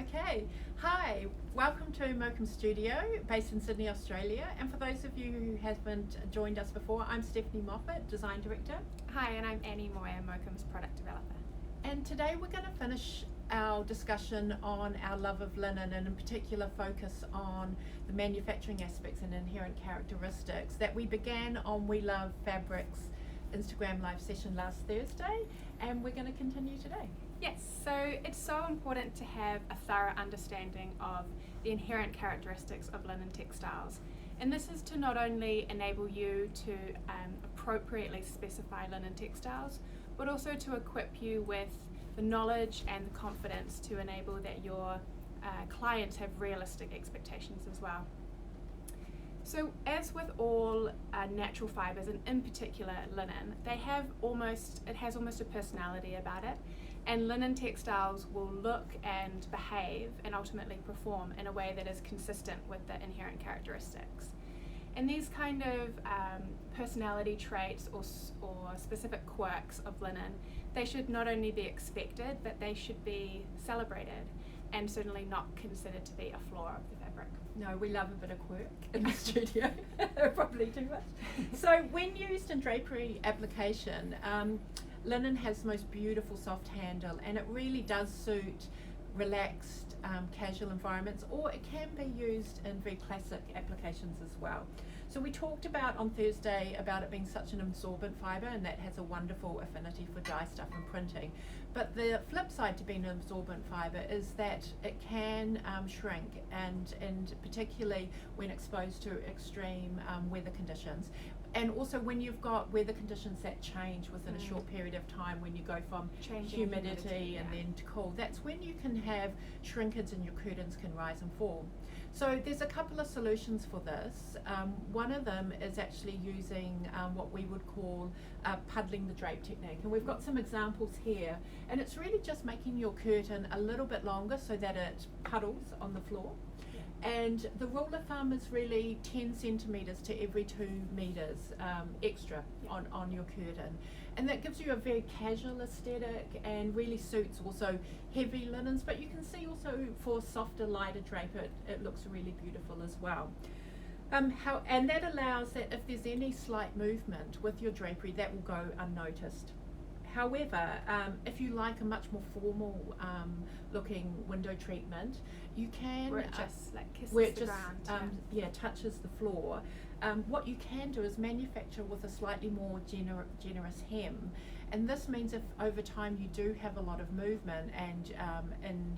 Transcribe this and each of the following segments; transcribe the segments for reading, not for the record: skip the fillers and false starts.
Okay, hi, welcome to Mokum Studio, based in Sydney, Australia. And for those of you who haven't joined us before, I'm Stephanie Moffat, Design Director. Hi, and I'm Annie Moyer, Mokum's Product Developer. And today we're going to finish our discussion on our love of linen, and in particular focus on the manufacturing aspects and inherent characteristics that we began on We Love Fabrics Instagram live session last Thursday, and we're going to continue today. Yes, so it's so important to have a thorough understanding of the inherent characteristics of linen textiles. And this is to not only enable you to appropriately specify linen textiles, but also to equip you with the knowledge and the confidence to enable that your clients have realistic expectations as well. So as with all natural fibres, and in particular linen, it has almost a personality about it. And linen textiles will look and behave and ultimately perform in a way that is consistent with the inherent characteristics. And these kind of personality traits or specific quirks of linen, they should not only be expected, but they should be celebrated and certainly not considered to be a flaw of the fabric. No, we love a bit of quirk in the studio, probably too much. So when used in drapery application, linen has the most beautiful soft handle, and it really does suit relaxed, casual environments, or it can be used in very classic applications as well. So we talked about on Thursday about it being such an absorbent fibre, and that has a wonderful affinity for dye stuff and printing. But the flip side to being an absorbent fibre is that it can shrink, and particularly when exposed to extreme weather conditions. And also when you've got weather conditions that change within a short period of time, when you go from humidity and then to cool, that's when you can have shrinkage and your curtains can rise and fall. So there's a couple of solutions for this. One of them is actually using what we would call puddling the drape technique. And we've got some examples here. And it's really just making your curtain a little bit longer so that it puddles on the floor. And the rule of thumb is really 10 centimetres to every 2 metres extra on your curtain. And that gives you a very casual aesthetic and really suits also heavy linens, but you can see also for softer, lighter drape it looks really beautiful as well. And that allows that if there's any slight movement with your drapery, that will go unnoticed. However, if you like a much more formal looking window treatment, you can where it just kisses the ground, touches the floor. What you can do is manufacture with a slightly more generous hem, and this means if over time you do have a lot of movement and in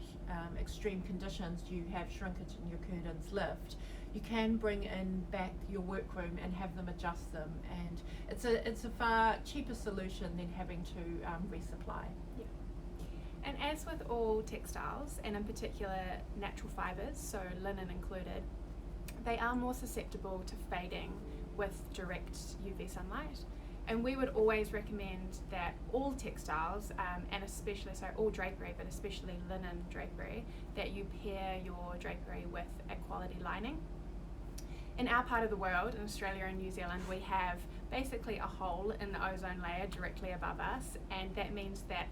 extreme conditions you have shrinkage and your curtains lift, you can bring in back your workroom and have them adjust them, and it's a far cheaper solution than having to resupply. Yeah. And as with all textiles, and in particular natural fibres, so linen included, they are more susceptible to fading with direct UV sunlight. And we would always recommend that all textiles, and especially all drapery, but especially linen drapery, that you pair your drapery with a quality lining. In our part of the world, in Australia and New Zealand, we have basically a hole in the ozone layer directly above us, and that means that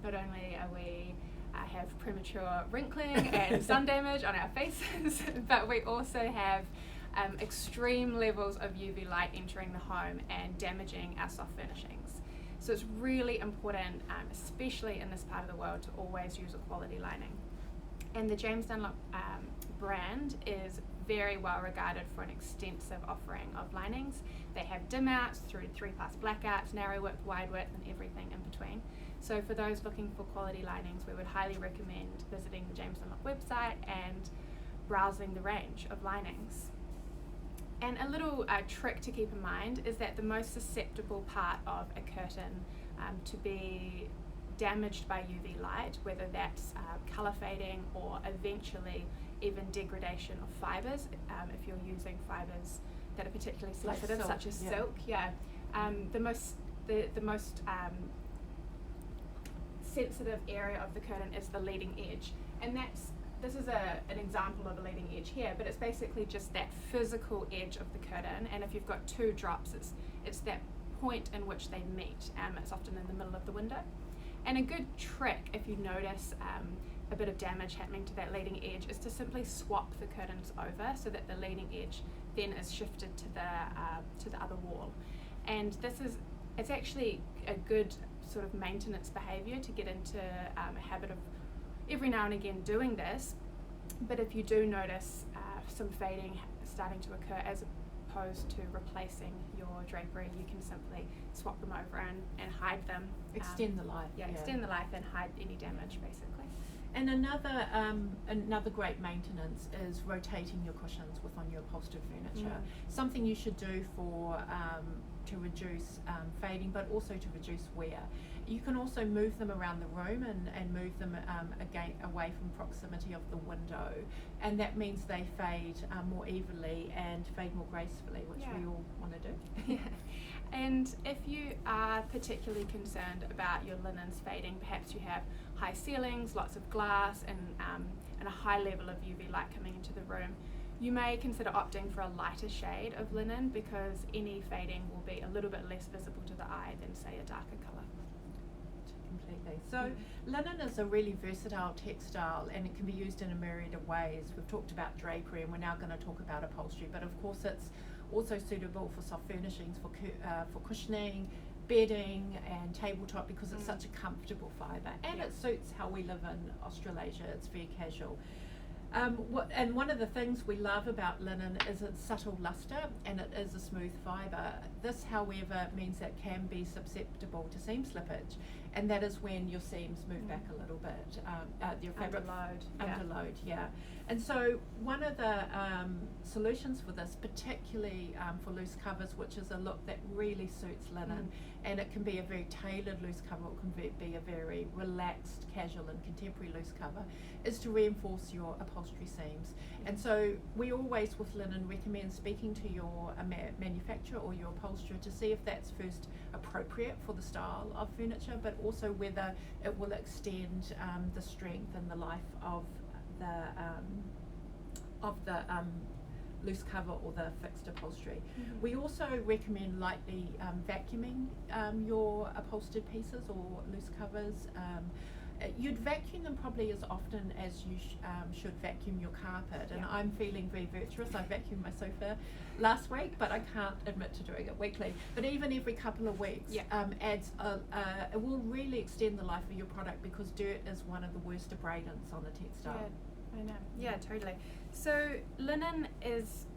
not only are we have premature wrinkling and sun damage on our faces, but we also have extreme levels of UV light entering the home and damaging our soft furnishings. So it's really important, especially in this part of the world, to always use a quality lining. And the James Dunlop brand is very well regarded for an extensive offering of linings. They have dim outs through 3+ blackouts, narrow width, wide width, and everything in between. So for those looking for quality linings, we would highly recommend visiting the James Dunlop website and browsing the range of linings. And a little trick to keep in mind is that the most susceptible part of a curtain to be damaged by UV light, whether that's colour fading or eventually even degradation of fibres, if you're using fibres that are particularly sensitive, such as silk, the most sensitive area of the curtain is the leading edge, and this is an example of a leading edge here, but it's basically just that physical edge of the curtain, and if you've got 2 drops, it's that point in which they meet. It's often in the middle of the window. And a good trick, if you notice a bit of damage happening to that leading edge is to simply swap the curtains over so that the leading edge then is shifted to the other wall. And it's actually a good sort of maintenance behaviour to get into a habit of every now and again doing this. But if you do notice some fading starting to occur as opposed to replacing your drapery, you can simply swap them over and hide them. Extend the life. Extend the life and hide any damage, basically. And another great maintenance is rotating your cushions within your upholstered furniture. Something you should do to reduce fading, but also to reduce wear. You can also move them around the room and move them again away from proximity of the window, and that means they fade more evenly and fade more gracefully, which we all want to do. And if you are particularly concerned about your linens fading, perhaps you have high ceilings, lots of glass, and a high level of UV light coming into the room, you may consider opting for a lighter shade of linen, because any fading will be a little bit less visible to the eye than, say, a darker colour. Completely. So linen is a really versatile textile, and it can be used in a myriad of ways. We've talked about drapery, and we're now going to talk about upholstery, but of course it's also suitable for soft furnishings, for cushioning, bedding and tabletop, because it's such a comfortable fibre, and it suits how we live in Australasia. It's very casual. And one of the things we love about linen is its subtle luster, and it is a smooth fibre. This, however, means that it can be susceptible to seam slippage, and that is when your seams move back a little bit. Your fabric under load, And so one of the solutions for this, particularly for loose covers, which is a look that really suits linen, and it can be a very tailored loose cover, it can be a very relaxed, casual and contemporary loose cover, is to reinforce your upholstery seams. And so we always with linen recommend speaking to your manufacturer or your upholsterer to see if that's first appropriate for the style of furniture, but also whether it will extend the strength and the life of the loose cover or the fixed upholstery. We also recommend lightly vacuuming your upholstered pieces or loose covers. You'd vacuum them probably as often as you should vacuum your carpet, and I'm feeling very virtuous. I vacuumed my sofa last week, but I can't admit to doing it weekly. But even every couple of weeks adds it will really extend the life of your product, because dirt is one of the worst abradants on a textile. I know. Yeah, totally. So linen is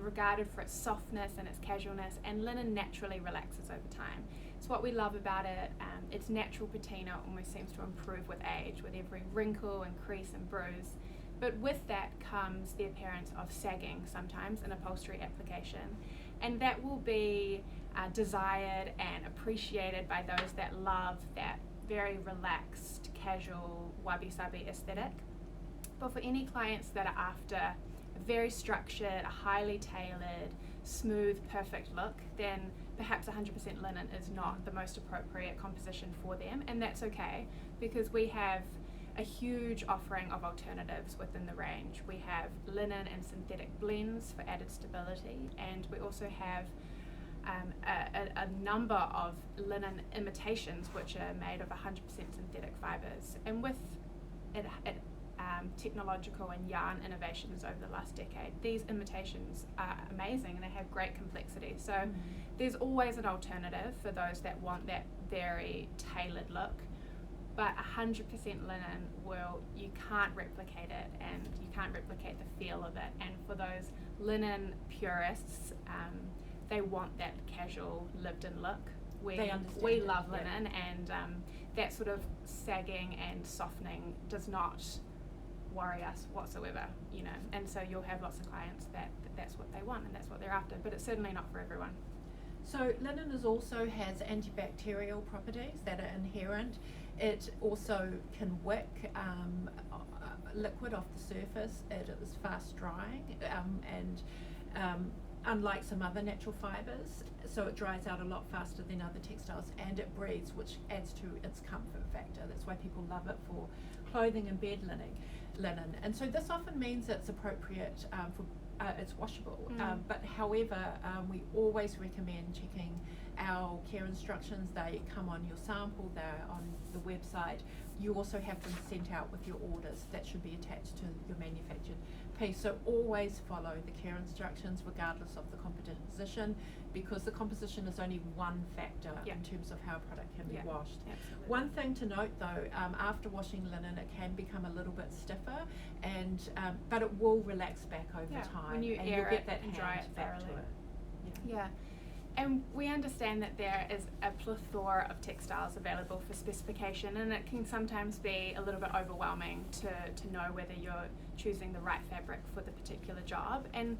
regarded for its softness and its casualness, and linen naturally relaxes over time. It's what we love about it. Its natural patina almost seems to improve with age, with every wrinkle and crease and bruise. But with that comes the appearance of sagging sometimes in upholstery application, and that will be desired and appreciated by those that love that very relaxed, casual, wabi-sabi aesthetic. But for any clients that are after a very structured, a highly tailored, smooth, perfect look, then perhaps 100% linen is not the most appropriate composition for them, and that's okay, because we have a huge offering of alternatives within the range. We have linen and synthetic blends for added stability, and we also have a number of linen imitations which are made of 100% synthetic fibres. And with technological and yarn innovations over the last decade, these imitations are amazing and they have great complexity. So there's always an alternative for those that want that very tailored look, but 100% linen you can't replicate it, and you can't replicate the feel of it. And for those linen purists, they want that casual, lived-in look. We love linen, and that sort of sagging and softening does not worry us whatsoever, and so you'll have lots of clients that's what they want and that's what they're after, but it's certainly not for everyone. So linen also has antibacterial properties that are inherent. It also can wick liquid off the surface. It is fast drying, and unlike some other natural fibres, so it dries out a lot faster than other textiles, and it breathes, which adds to its comfort factor. That's why people love it for clothing and bed linen. And so this often means it's appropriate it's washable, but however we always recommend checking our care instructions, they come on your sample, they're on the website. You also have them sent out with your orders that should be attached to your manufactured piece. So always follow the care instructions regardless of the composition, because the composition is only one factor in terms of how a product can be washed. Absolutely. One thing to note though, after washing linen it can become a little bit stiffer, and but it will relax back over time, when you and air you'll get it that and hand dry it back to thoroughly. it. Yeah, and we understand that there is a plethora of textiles available for specification, and it can sometimes be a little bit overwhelming to know whether you're choosing the right fabric for the particular job. And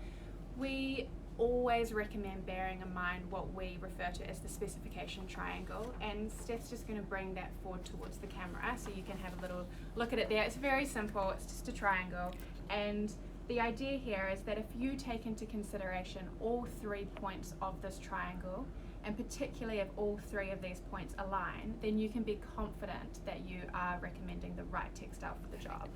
we always recommend bearing in mind what we refer to as the specification triangle, and Steph's just going to bring that forward towards the camera so you can have a little look at it there. It's very simple, it's just a triangle, and the idea here is that if you take into consideration all 3 points of this triangle, and particularly if all 3 of these points align, then you can be confident that you are recommending the right textile for the job.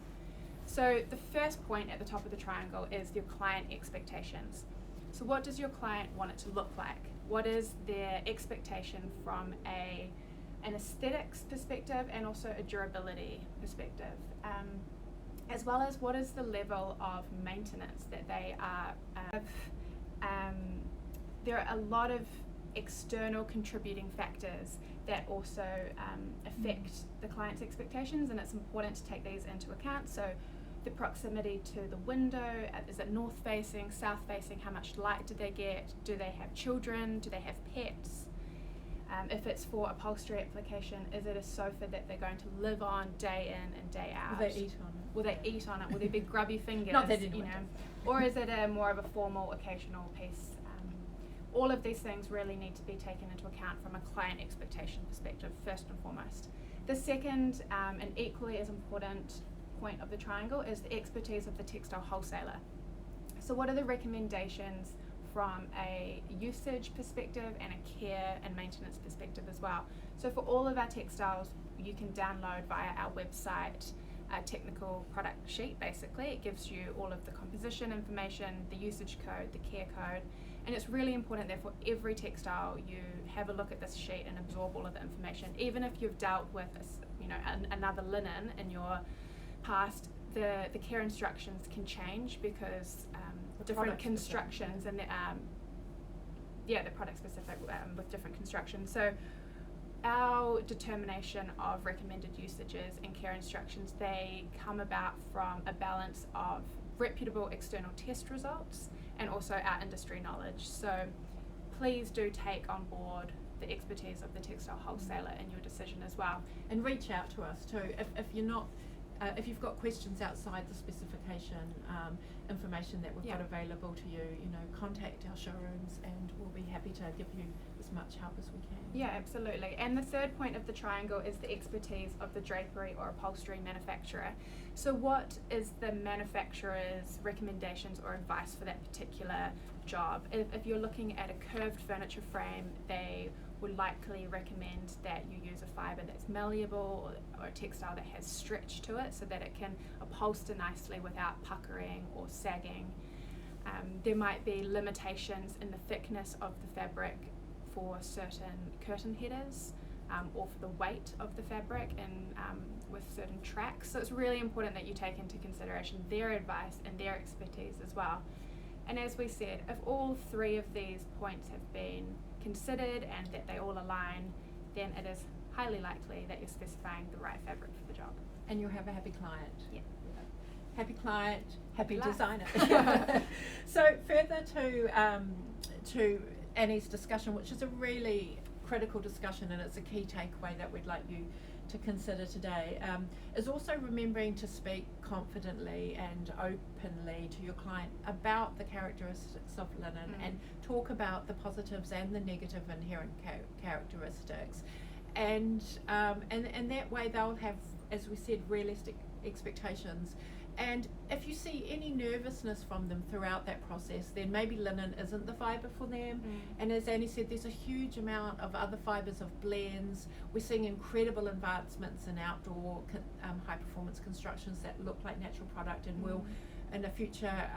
So the first point at the top of the triangle is your client expectations. So what does your client want it to look like? What is their expectation from an aesthetics perspective and also a durability perspective? As well as what is the level of maintenance that they are. There are a lot of external contributing factors that also affect the client's expectations, and it's important to take these into account. So the proximity to the window, is it north facing, south facing, how much light do they get, do they have children, do they have pets? If it's for upholstery application, is it a sofa that they're going to live on day in and day out? Will they eat on it? Will they eat on it? Will there be grubby fingers? Not that in you winter. know, or is it a more of a formal, occasional piece? All of these things really need to be taken into account from a client expectation perspective, first and foremost. The second and equally as important point of the triangle is the expertise of the textile wholesaler. So what are the recommendations from a usage perspective and a care and maintenance perspective as well? So for all of our textiles, you can download via our website a technical product sheet. Basically it gives you all of the composition information, the usage code, the care code, and it's really important that for every textile you have a look at this sheet and absorb all of the information. Even if you've dealt with another linen in your past, the care instructions can change because different constructions and the product specific with different constructions. So our determination of recommended usages and care instructions, they come about from a balance of reputable external test results and also our industry knowledge. So please do take on board the expertise of the textile wholesaler in your decision as well. And reach out to us too if you're not. If you've got questions outside the specification information that we've got available to you, contact our showrooms and we'll be happy to give you as much help as we can. Yeah, absolutely. And the third point of the triangle is the expertise of the drapery or upholstery manufacturer. So what is the manufacturer's recommendations or advice for that particular job? If you're looking at a curved furniture frame, they would likely recommend that you use a fibre that's malleable or a textile that has stretch to it so that it can upholster nicely without puckering or sagging. There might be limitations in the thickness of the fabric for certain curtain headers or for the weight of the fabric and with certain tracks. So it's really important that you take into consideration their advice and their expertise as well. And as we said, if all 3 of these points have been considered and that they all align, then it is highly likely that you're specifying the right fabric for the job. And you'll have a happy client. Yeah. Happy client, happy Happy designer. So further to Annie's discussion, which is a really critical discussion and it's a key takeaway that we'd like you to consider today, is also remembering to speak confidently and openly to your client about the characteristics of linen and talk about the positives and the negative inherent characteristics, and that way they'll have, as we said, realistic expectations. And if you see any nervousness from them throughout that process, then maybe linen isn't the fibre for them. And as Annie said, there's a huge amount of other fibres of blends. We're seeing incredible advancements in outdoor high performance constructions that look like natural product, and we'll, in a future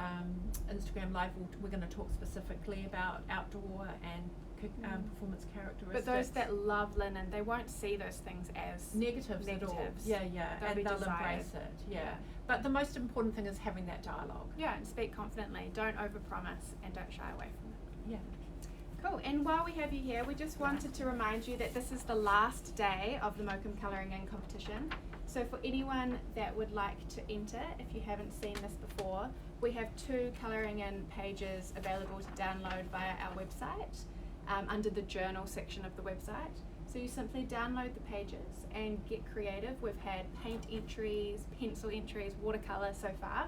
Instagram live, we're going to talk specifically about outdoor and performance characteristics. But those that love linen, they won't see those things as negatives at all. Yeah, They'll be and they'll desired. embrace it. Yeah. But the most important thing is having that dialogue. Yeah, and speak confidently. Don't overpromise and don't shy away from it. Yeah. Cool. And while we have you here, we just wanted to remind you that this is the last day of the Mokum Colouring In competition. So for anyone that would like to enter, if you haven't seen this before, we have 2 colouring in pages available to download via our website under the journal section of the website. So you simply download the pages and get creative. We've had paint entries, pencil entries, watercolour so far.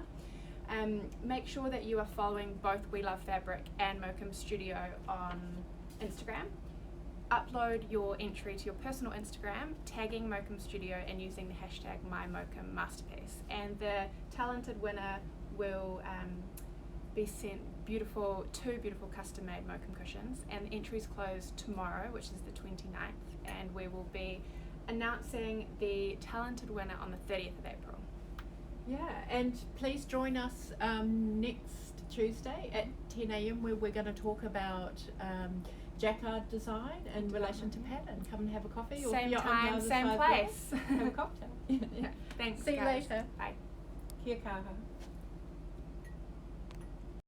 Make sure that you are following both We Love Fabric and Mokum Studio on Instagram. Upload your entry to your personal Instagram, tagging Mokum Studio and using the hashtag MyMokumMasterpiece. And the talented winner will be sent two beautiful custom-made Mokum cushions. And the entries close tomorrow, which is the 29th, and we will be announcing the talented winner on the 30th of April. Yeah, and please join us next Tuesday at 10 a.m. where we're going to talk about jacquard design in relation to pattern. Come and have a coffee. Or Same if you're on the time, other same side place. there, have a cocktail. Thanks, See you guys. later. Bye. Kia kaha.